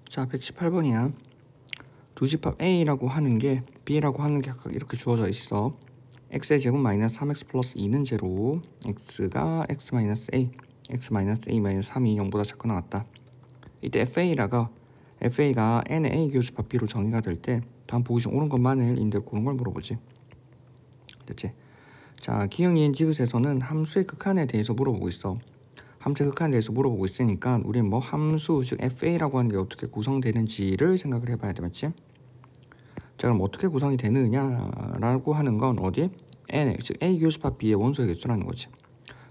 자, 118번이야. 두 집합 A라고 하는 게 B라고 하는 게 각각 이렇게 주어져 있어. x의 제곱 마이너스 3x 플러스 2는 제로, x가 x 마이너스 a, x 마이너스 a 마이너스 3이 0보다 작거나 같다. 이때 FA가 n의 A 교집합 B로 정의가 될 때 다음 보기 중 옳은 것만을 인대로 고른 걸 물어보지. 됐지? 자, 기억, 니은, 디귿에서는 함수의 극한에 대해서 물어보고 있어. 함수의 극한에 대해서 물어보고 있으니까 우리는 뭐 함수, 즉 FA라고 하는 게 어떻게 구성되는지를 생각을 해봐야 돼, 맞지? 자, 그럼 어떻게 구성이 되느냐라고 하는 건 어디? n, 즉 A 교집합 B의 원소의 개수라는 거지.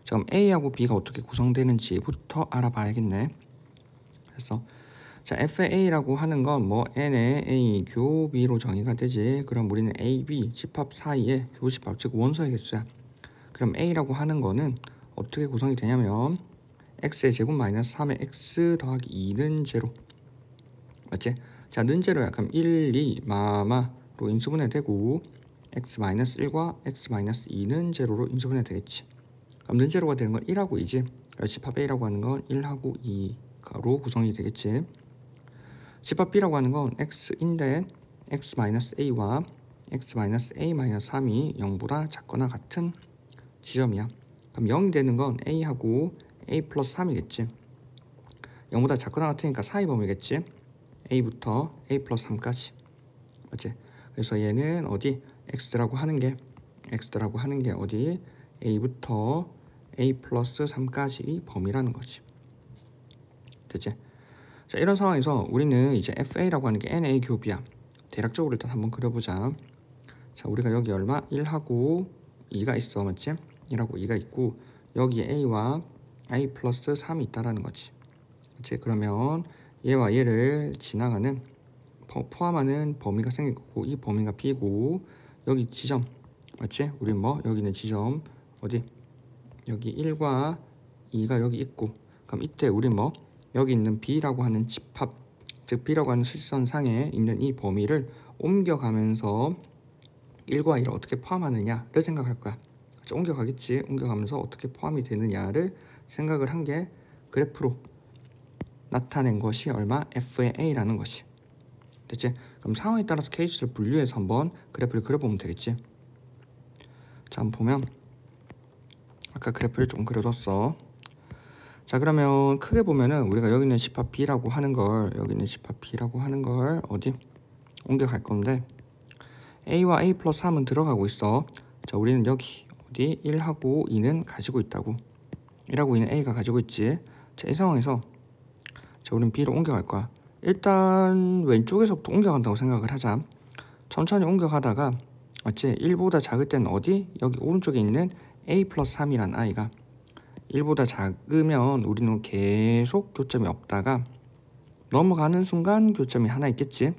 자, 그럼 A하고 B가 어떻게 구성되는지부터 알아봐야겠네. 그래서 자, FA라고 하는 건 뭐 n의 A 교 B로 정의가 되지. 그럼 우리는 A, B 집합 사이의 교집합, 즉 원소의 개수야. 그럼 A라고 하는 거는 어떻게 구성이 되냐면 x의 제곱 마이너스 3의 x 더하기 2는 제로. 맞지? 자, 는 제로야. 그럼 1, 2, 마마로 인수분해되고 x 마이너스 1과 x 마이너스 2는 제로로 인수분해되겠지. 그럼 는 제로가 되는 건 1하고 2지. 집합 A라고 하는 건 1하고 2로 구성이 되겠지. 집합 B라고 하는 건 x인데 x 마이너스 a와 x 마이너스 a 마이너스 3이 0보다 작거나 같은 지점이야. 그럼 0이 되는 건 a하고 a 플러스 3이겠지. 0보다 작거나 같으니까 사이 범위겠지. a부터 a 플러스 3까지. 맞지? 그래서 얘는 어디? x라고 하는 게 어디? a부터 a 플러스 3까지 범위라는 거지. 됐지? 자, 이런 상황에서 우리는 이제 FA라고 하는 게 NA 교비야. 대략적으로 일단 한번 그려보자. 자, 우리가 여기 얼마? 1하고 2가 있어, 맞지? 1하고 2가 있고 여기에 A와 A 플러스 3이 있다라는 거지. 맞지? 그러면 얘와 얘를 지나가는 포함하는 범위가 생길 거고 이 범위가 B고 여기 지점, 맞지? 우리 뭐 여기 있는 지점 어디? 여기 1과 2가 여기 있고 그럼 이때 우리 뭐 여기 있는 B라고 하는 집합, 즉 B라고 하는 실선상에 있는 이 범위를 옮겨가면서 1과 2를 어떻게 포함하느냐를 생각할 거야. 그렇죠? 옮겨가겠지. 옮겨가면서 어떻게 포함이 되느냐를 생각을 한 게 그래프로 나타낸 것이 얼마? F의 A라는 것이. 됐지? 그럼 상황에 따라서 케이스를 분류해서 한번 그래프를 그려보면 되겠지. 자, 한번 보면 아까 그래프를 좀 그려뒀어. 자, 그러면 크게 보면은 우리가 여기 있는 집합 B라고 하는 걸 어디 옮겨갈 건데 A와 A 플러스 3은 들어가고 있어. 자, 우리는 여기 어디 1하고 2는 가지고 있다고. 1하고 2는 A가 가지고 있지. 자, 이 상황에서 자, 우리는 B로 옮겨갈 거야. 일단 왼쪽에서부터 옮겨간다고 생각을 하자. 천천히 옮겨가다가 맞지? 1보다 작을 때는 어디? 여기 오른쪽에 있는 A 플러스 3이란 아이가 1보다 작으면 우리는 계속 교점이 없다가 넘어가는 순간 교점이 하나 있겠지.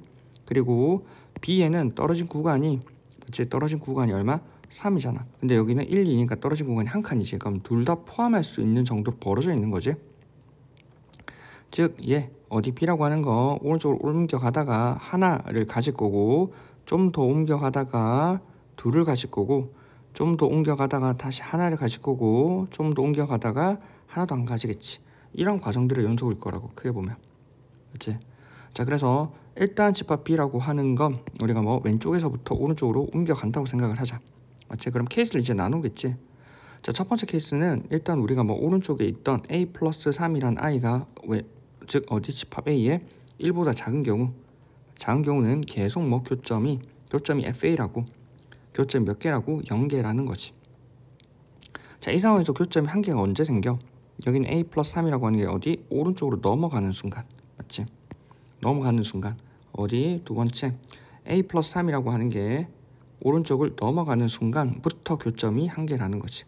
그리고 B에는 떨어진 구간이 얼마? 3이잖아. 근데 여기는 1, 2니까 떨어진 구간이 한 칸이지. 그럼 둘 다 포함할 수 있는 정도로 벌어져 있는 거지. 즉 얘 어디 B라고 하는 거 오른쪽으로 옮겨가다가 하나를 가질 거고 좀 더 옮겨가다가 둘을 가질 거고 좀 더 옮겨가다가 다시 하나를 가질 거고 좀 더 옮겨가다가 하나도 안 가지겠지. 이런 과정들의 연속일 거라고 크게 보면. 그렇지? 자, 그래서 일단 집합 B라고 하는 건 우리가 뭐 왼쪽에서부터 오른쪽으로 옮겨간다고 생각을 하자. 맞지? 그럼 케이스를 이제 나누겠지. 자, 첫 번째 케이스는 일단 우리가 뭐 오른쪽에 있던 A 플러스 3이란 아이가 즉 어디 집합 A에 1보다 작은 경우는 계속 뭐 교점이 FA라고 교점이 몇 개라고? 0개라는 거지. 자, 이 상황에서 교점이 한 개가 언제 생겨? 여기는 A 플러스 3이라고 하는 게 어디? 오른쪽으로 넘어가는 순간. 맞지? 넘어가는 순간. 어디? 두 번째 A 플러스 3이라고 하는 게 오른쪽을 넘어가는 순간부터 교점이 한 개라는 거지.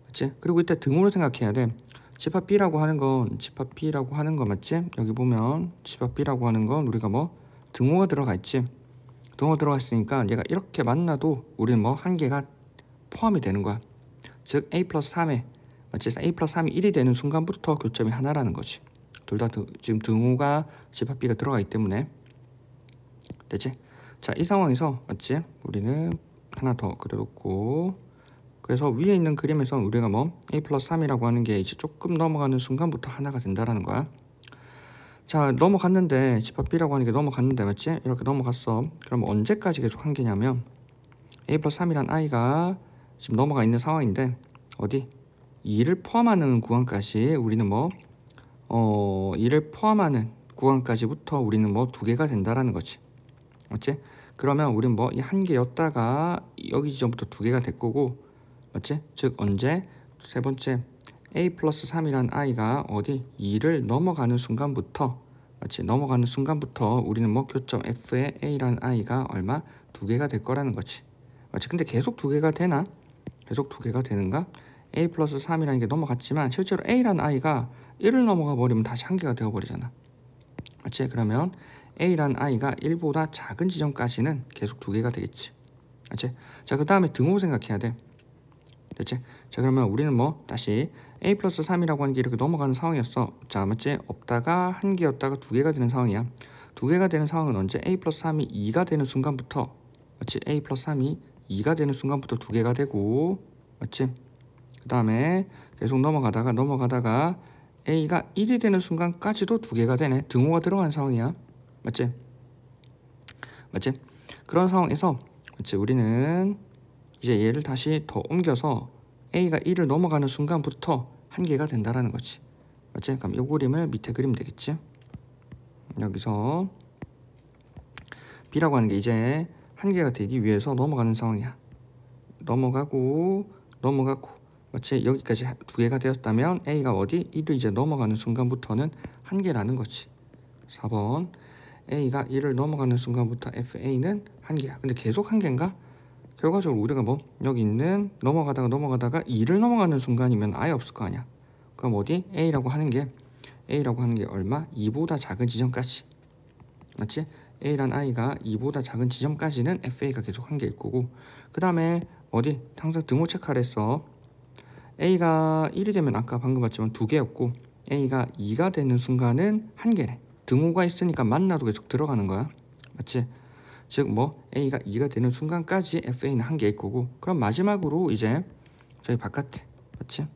맞지? 그리고 이때 등호를 생각해야 돼. 집합 B라고 하는 건 맞지? 여기 보면 집합 B라고 하는 건 우리가 뭐 등호가 들어가 있지. 등호가 들어가 있으니까 얘가 이렇게 만나도 우리는 뭐 한 개가 포함이 되는 거야. 즉 A 플러스 3에 맞지? A 플러스 3이 1이 되는 순간부터 교점이 하나라는 거지. 둘 다 지금 등호가 집합 B가 들어가 있기 때문에. 됐지? 자, 이 상황에서 맞지? 우리는 하나 더 그려놓고 그래서 위에 있는 그림에서 우리가 뭐 A 플러스 3이라고 하는 게 이제 조금 넘어가는 순간부터 하나가 된다라는 거야. 자, 넘어갔는데 집합 B라고 하는 게 넘어갔는데 맞지? 이렇게 넘어갔어. 그럼 언제까지 계속 한계냐면 a 플러스 3이란 i가 지금 넘어가 있는 상황인데 어디? 2를 포함하는 구간까지 우리는 뭐 2를 포함하는 구간까지부터 우리는 뭐 두 개가 된다라는 거지. 맞지? 그러면 우리는 뭐 이 한 개였다가 여기 지점부터 두 개가 될 거고 맞지? 즉 언제? 세 번째 a 플러스 3이란 i가 어디? 2를 넘어가는 순간부터 맞지? 넘어가는 순간부터 우리는 뭐 교점 f의 a라는 i가 얼마? 두 개가 될 거라는 거지. 맞지? 근데 계속 두 개가 되나? 계속 두 개가 되는가? a 플러스 3이라는 게 넘어갔지만 실제로 a라는 i가 1을 넘어가 버리면 다시 한 개가 되어버리잖아. 맞지? 그러면 a라는 i가 1보다 작은 지점까지는 계속 두 개가 되겠지. 맞지? 자, 그 다음에 등호 생각해야 돼. 됐지? 자, 그러면 우리는 뭐 다시 a 플러스 3이라고 하는 게 이렇게 넘어가는 상황이었어. 자, 맞지? 없다가 한 개였다가 두 개가 되는 상황이야. 두 개가 되는 상황은 언제? a 플러스 3이 2가 되는 순간부터 맞지? a 플러스 3이 2가 되는 순간부터 두 개가 되고 맞지? 그 다음에 계속 넘어가다가 a가 1이 되는 순간까지도 두 개가 되네. 등호가 들어간 상황이야. 맞지? 맞지? 그런 상황에서 맞지? 우리는 이제 얘를 다시 더 옮겨서 a가 1을 넘어가는 순간부터 한 개가 된다라는 거지. 맞지? 그럼 이 그림을 밑에 그리면 되겠지? 여기서 b라고 하는 게 이제 한 개가 되기 위해서 넘어가는 상황이야. 넘어가고 맞지? 여기까지 두 개가 되었다면 a가 어디? 1을 이제 넘어가는 순간부터는 한 개라는 거지. 4번 a가 1을 넘어가는 순간부터 fa는 한 개야. 근데 계속 한 개인가? 결과적으로 우리가 뭐 여기 있는 넘어가다가 2를 넘어가는 순간이면 아예 없을 거 아니야. 그럼 어디? a라고 하는 게 얼마? 2보다 작은 지점까지. 맞지? a란 i가 2보다 작은 지점까지는 fa가 계속 한 개일 거고 그 다음에 어디? 항상 등호 체크하라 했어. a가 1이 되면 아까 방금 봤지만 두 개였고 a가 2가 되는 순간은 한 개래. 등호가 있으니까 만나도 계속 들어가는 거야. 맞지? 즉 뭐 a가 2가 되는 순간까지 fa는 한 개일 거고 그럼 마지막으로 이제 저희 바깥에 맞지?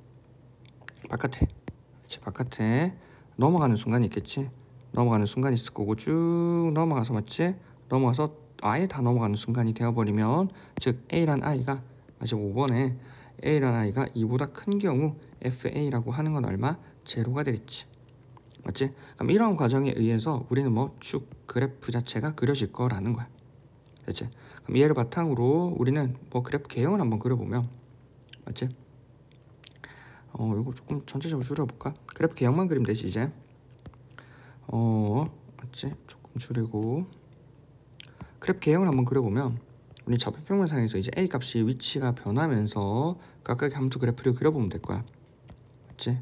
바깥에 넘어가는 순간이 있겠지. 넘어가는 순간이 있을 거고 쭉 넘어가서 맞지? 넘어가서 아예 다 넘어가는 순간이 되어버리면 즉 a란 i가 마지막 5번에 a란 i가 2보다 큰 경우 fa라고 하는 건 얼마? 제로가 되겠지. 맞지? 그럼 이런 과정에 의해서 우리는 뭐 쭉 그래프 자체가 그려질 거라는 거야. 됐지? 그럼 얘를 바탕으로 우리는 뭐 그래프 개형을 한번 그려보면 맞지? 이거 조금 전체적으로 줄여볼까? 그래프 개형만 그리면 되지 이제. 맞지? 조금 줄이고 그래프 개형을 한번 그려보면 우리 좌표평면상에서 이제 a 값이 위치가 변하면서 각각의 함수 그래프를 그려보면 될 거야. 맞지?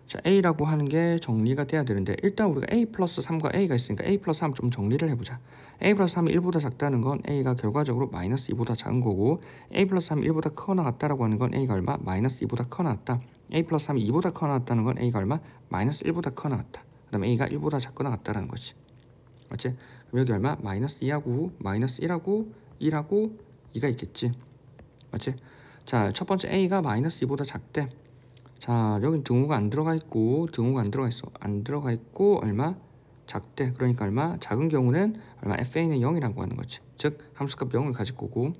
자, a라고 하는 게 정리가 돼야 되는데 일단 우리가 a 플러스 3과 a가 있으니까 a 플러스 3 좀 정리를 해보자. a 플러스 3이 1보다 작다는 건 a가 결과적으로 마이너스 2보다 작은 거고 a 플러스 3이 1보다 크거나 같다라고 하는 건 a가 얼마? 마이너스 2보다 크거나 같다. a 플러스 3이 2보다 크거나 같다는 건 a가 얼마? 마이너스 1보다 크거나 같다. 그 다음에 a가 1보다 작거나 같다라는 거지. 맞지? 그럼 여기 얼마? 마이너스 2하고 마이너스 1하고 1하고 2가 있겠지. 맞지? 자, 첫 번째 a가 마이너스 2보다 작대. 자, 여긴 등호가 안 들어가 있고 등호가 안 들어가 있어. 안 들어가 있고 얼마? 작대. 그러니까 얼마? 작은 경우는 얼마? fa는 0이라고 하는 거지. 즉 함수값 0을 가질 거고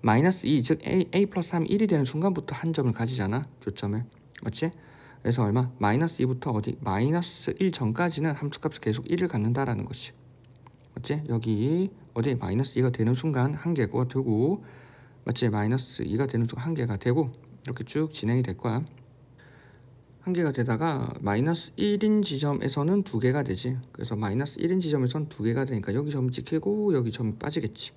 마이너스 2, 즉 a 플러스 3이 1이 되는 순간부터 한 점을 가지잖아. 교점을. 맞지? 그래서 얼마? 마이너스 2부터 어디? 마이너스 1 전까지는 함수값이 계속 1을 갖는다라는 것이. 맞지? 여기 어디? 마이너스 2가 되는 순간 한 개가 되고 맞지? 마이너스 2가 되는 순간 한 개가 되고 이렇게 쭉 진행이 될 거야. 한 개가 되다가 마이너스 1인 지점에서는 두 개가 되지. 그래서 마이너스 1인 지점에서는 두 개가 되니까 여기 점이 찍히고 여기 점이 빠지겠지.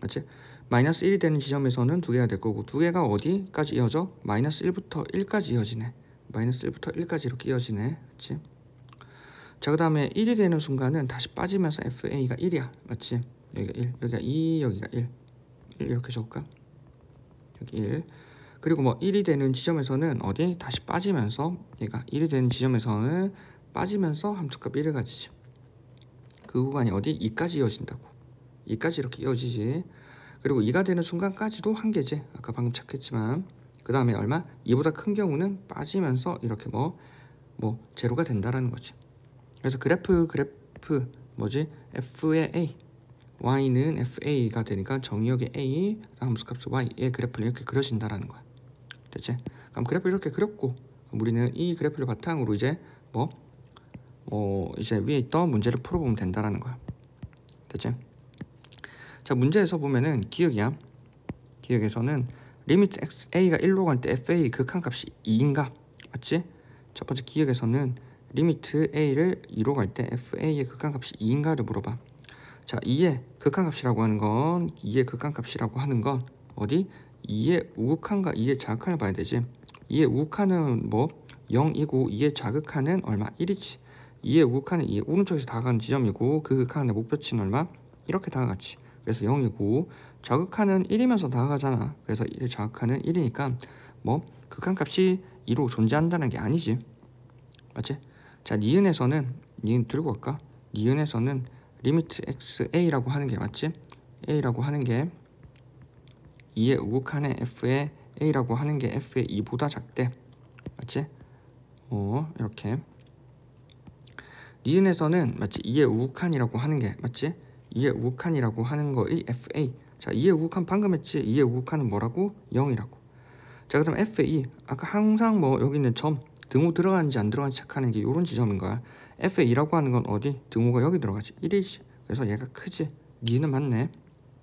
맞지? 마이너스 1이 되는 지점에서는 두 개가 될 거고 두 개가 어디까지 이어져? 마이너스 1부터 1까지 이어지네. 마이너스 1부터 1까지 이렇게 이어지네. 맞지? 자, 그 다음에 1이 되는 순간은 다시 빠지면서 fa가 1이야. 맞지? 여기가 1, 여기가 2, 여기가 1 이렇게 적을까? 여기 1 그리고 뭐 1이 되는 지점에서는 어디? 다시 빠지면서 얘가 1이 되는 지점에서는 빠지면서 함수값 1을 가지지. 그 구간이 어디? 2까지 이어진다고. 2까지 이렇게 이어지지. 그리고 2가 되는 순간까지도 한 개지. 아까 방금 체크했지만 그 다음에 얼마? 2보다 큰 경우는 빠지면서 이렇게 뭐 제로가 된다라는 거지. 그래서 그래프 뭐지? f의 a, y는 fa가 되니까 정의역의 a, 함수값 y의 그래프를 이렇게 그려진다라는 거야. 됐지? 그럼 그래프 이렇게 그렸고, 그럼 우리는 이 그래프를 바탕으로 이제 이제 위에 있던 문제를 풀어보면 된다라는 거야. 됐지? 자, 문제에서 보면은 기억이야. 기억에서는 리미트 a가 1로 갈 때 fa 극한값이 2인가? 맞지? 첫 번째 기억에서는 리미트 a를 2로 갈 때 fa의 극한값이 2인가를 물어봐. 자, 2의 극한값이라고 하는 건 어디? 2의 우극한과 2의 자극한을 봐야 되지. 2의 우극한은 0이고 2의 자극한은 얼마? 1이지. 2의 우극한은 2의 오른쪽에서 다가가는 지점이고 그 극한의 목표치는 얼마? 이렇게 다가갔지. 그래서 0이고 자극한은 1이면서 다가가잖아. 그래서 1의 자극한은 1이니까 극한값이 2로 존재한다는 게 아니지. 맞지? 자, 니은에서는 들고 갈까? 니은에서는 리미트 x a라고 하는 게 맞지? a라고 하는 게 2의 우극한의 f의 a라고 하는 게 f의 2보다 작대. 맞지? 이렇게. 니은에서는 맞지? 2의 우극한이라고 하는 게 맞지? 2의 우극한이라고 하는 거의 fa. 자, 2의 우극한 방금 했지? 2의 우극한은 뭐라고? 0이라고. 자, 그다음 fa. 아까 항상 여기 있는 점 등호 들어가는지 안 들어가는지 체크하는 게 이런 지점인 거야. fa2라고 하는 건 어디? 등호가 여기 들어가지. 1이지. 그래서 얘가 크지. 니은은 맞네.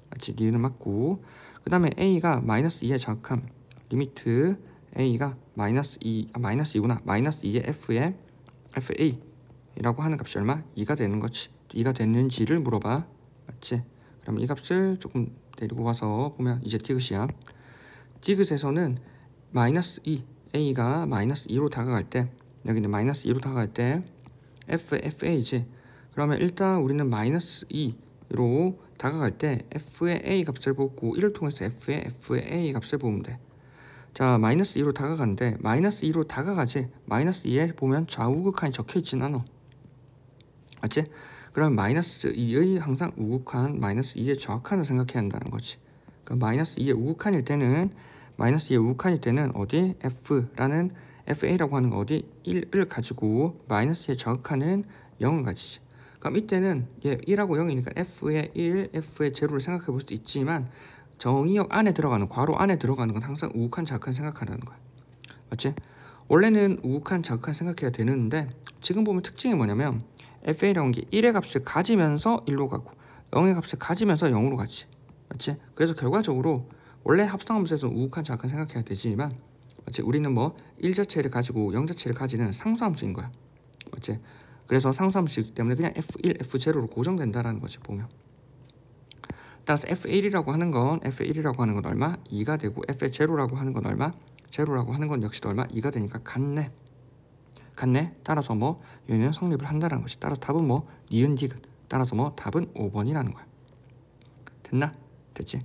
맞지? 니은은 맞고. 그 다음에 a가 마이너스 2의 자극함. 리미트 a가 마이너스 2구나. 마이너스 2의 f의 fa라고 하는 값이 얼마? 2가 되는 거지. 2가 되는지를 물어봐. 맞지? 그럼 이 값을 조금 데리고 와서 보면 이제 디귿이야. 디귿에서는 마이너스 2 a가 마이너스 2로 다가갈 때, 여기는 마이너스 2로 다가갈 때 fa지. 그러면 일단 우리는 마이너스 2로 다가갈 때 f의 a 값을 보고 1을 통해서 f의 a 값을 보면 돼. 자, 마이너스 2로 다가가는데 마이너스 2로 다가가지. 마이너스 2에 보면 좌우극한이 적혀있진 않아. 맞지? 그럼 마이너스 2의 항상 우극한, 마이너스 2의 좌극한을 생각해야 한다는 거지. 그럼 마이너스 2의 우극한일 때는 어디? f라는 fa라고 하는 거 어디? 1을 가지고 마이너스 2의 좌극한은 0을 가지지. 그럼 이때는 얘 1하고 0이니까 f의 1, f의 제로를 생각해 볼 수도 있지만 정의역 안에 들어가는, 괄호 안에 들어가는 건 항상 우극한, 자극한 생각하라는 거야. 맞지? 원래는 우극한, 자극한 생각해야 되는데 지금 보면 특징이 뭐냐면 fa라고 하는 게 1의 값을 가지면서 1로 가고 0의 값을 가지면서 0으로 가지. 맞지? 그래서 결과적으로 원래 합성함수에서는 우극한, 자극한 생각해야 되지만 맞지? 우리는 1 자체를 가지고 0 자체를 가지는 상수함수인 거야. 맞지? 그래서 상수함수이기 때문에 그냥 f1, f0로 고정된다라는 거지 보면. 따라서 f1이라고 하는 건 얼마? 2가 되고 f0라고 하는 건 얼마? 제로라고 하는 건 역시 얼마? 2가 되니까 같네. 따라서 얘는 성립을 한다는 것이. 따라서 답은 니은 디귿. 따라서 답은 5번이라는 거야. 됐나? 됐지?